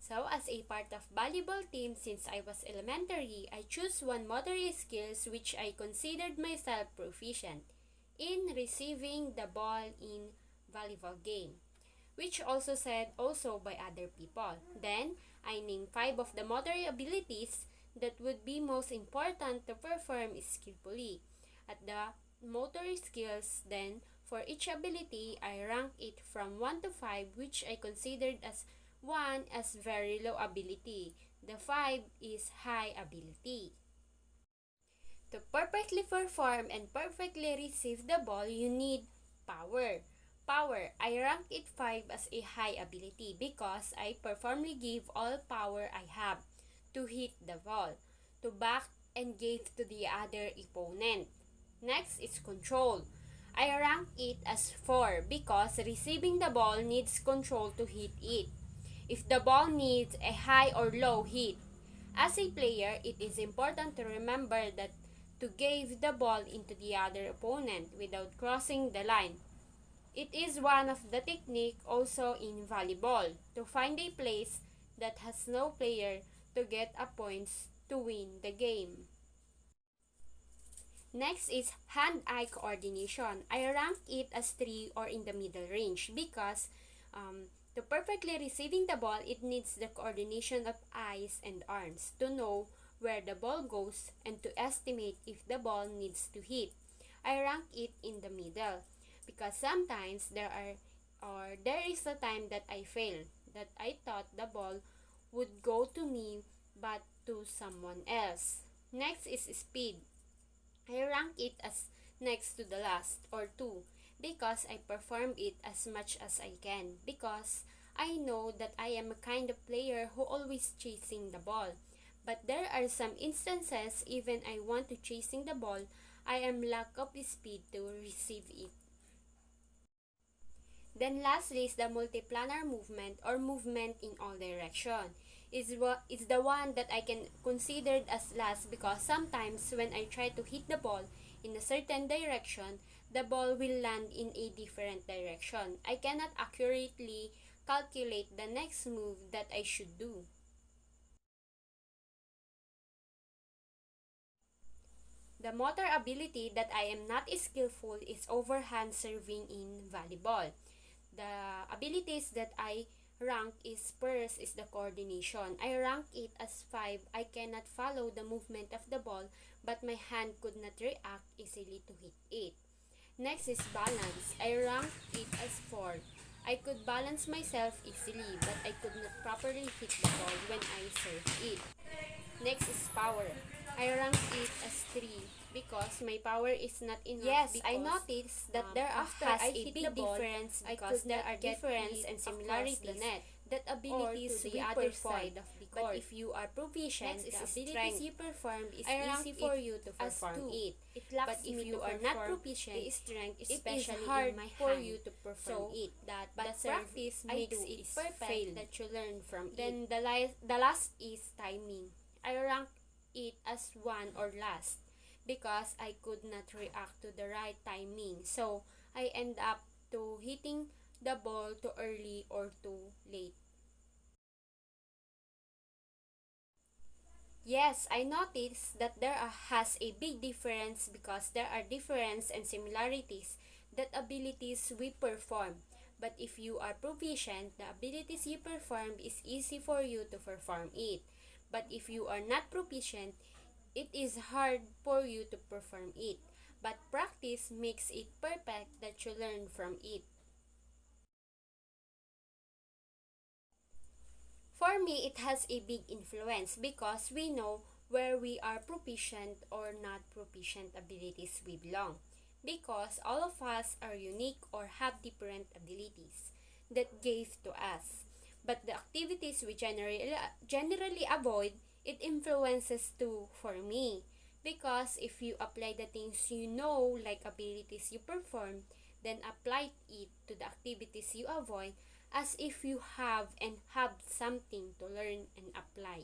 So, as a part of volleyball team since I was elementary, I chose one motor skills which I considered myself proficient in receiving the ball in volleyball game, which also said also by other people. Then, I named 5 of the motor abilities that would be most important to perform skillfully. At the motor skills, then, for each ability, I rank it from 1 to 5, which I considered as 1 as very low ability. The 5 is high ability. To perfectly perform and perfectly receive the ball, you need power. Power, I rank it 5 as a high ability because I performly give all power I have to hit the ball, to back and give to the other opponent. Next is control. I rank it as 4 because receiving the ball needs control to hit it. If the ball needs a high or low hit, as a player, it is important to remember that to give the ball into the other opponent without crossing the line. It is one of the technique also in volleyball to find a place that has no player to get a points to win the game. Next is hand-eye coordination. I rank it as 3 or in the middle range because to perfectly receiving the ball, it needs the coordination of eyes and arms to know where the ball goes and to estimate if the ball needs to hit. I rank it in the middle because sometimes there is a time that I fail, that I thought the ball would go to me but to someone else. Next is speed. I rank it as next to the last or 2 because I perform it as much as I can because I know that I am a kind of player who always chasing the ball. But there are some instances even I want to chasing the ball, I am lack of speed to receive it. Then lastly is the multiplanar movement or movement in all direction. Is the one that I can consider as last because sometimes when I try to hit the ball in a certain direction, the ball will land in a different direction. I cannot accurately calculate the next move that I should do. The motor ability that I am not skillful is overhand serving in volleyball. The abilities that I rank is first is the coordination. I rank it as 5. I cannot follow the movement of the ball but my hand could not react easily to hit it. Next is balance. I rank it as 4. I could balance myself easily but I could not properly hit the ball when I serve it. Next is power. I rank it as 3 because my power is not enough. Yes, I noticed that there has a big difference because there are difference and similarities that abilities to the other side of the court. But if you are proficient, the abilities you perform is easy for you to perform it. But if you are not proficient, the strength is especially hard in my for you to perform it. That but the practice makes it perfect that you learn from then it. Then the last is timing. I rank it as 1 or last because I could not react to the right timing. So, I end up to hitting the ball too early or too late. Yes, I noticed that there has a big difference because there are difference and similarities that abilities we perform. But if you are proficient, the abilities you perform is easy for you to perform it. But if you are not proficient, it is hard for you to perform it. But practice makes it perfect that you learn from it. For me, it has a big influence because we know where we are proficient or not proficient abilities we belong. Because all of us are unique or have different abilities that gave to us. But the activities we generally avoid, it influences too for me. Because if you apply the things you know like abilities you perform, then apply it to the activities you avoid as if you have and have something to learn and apply.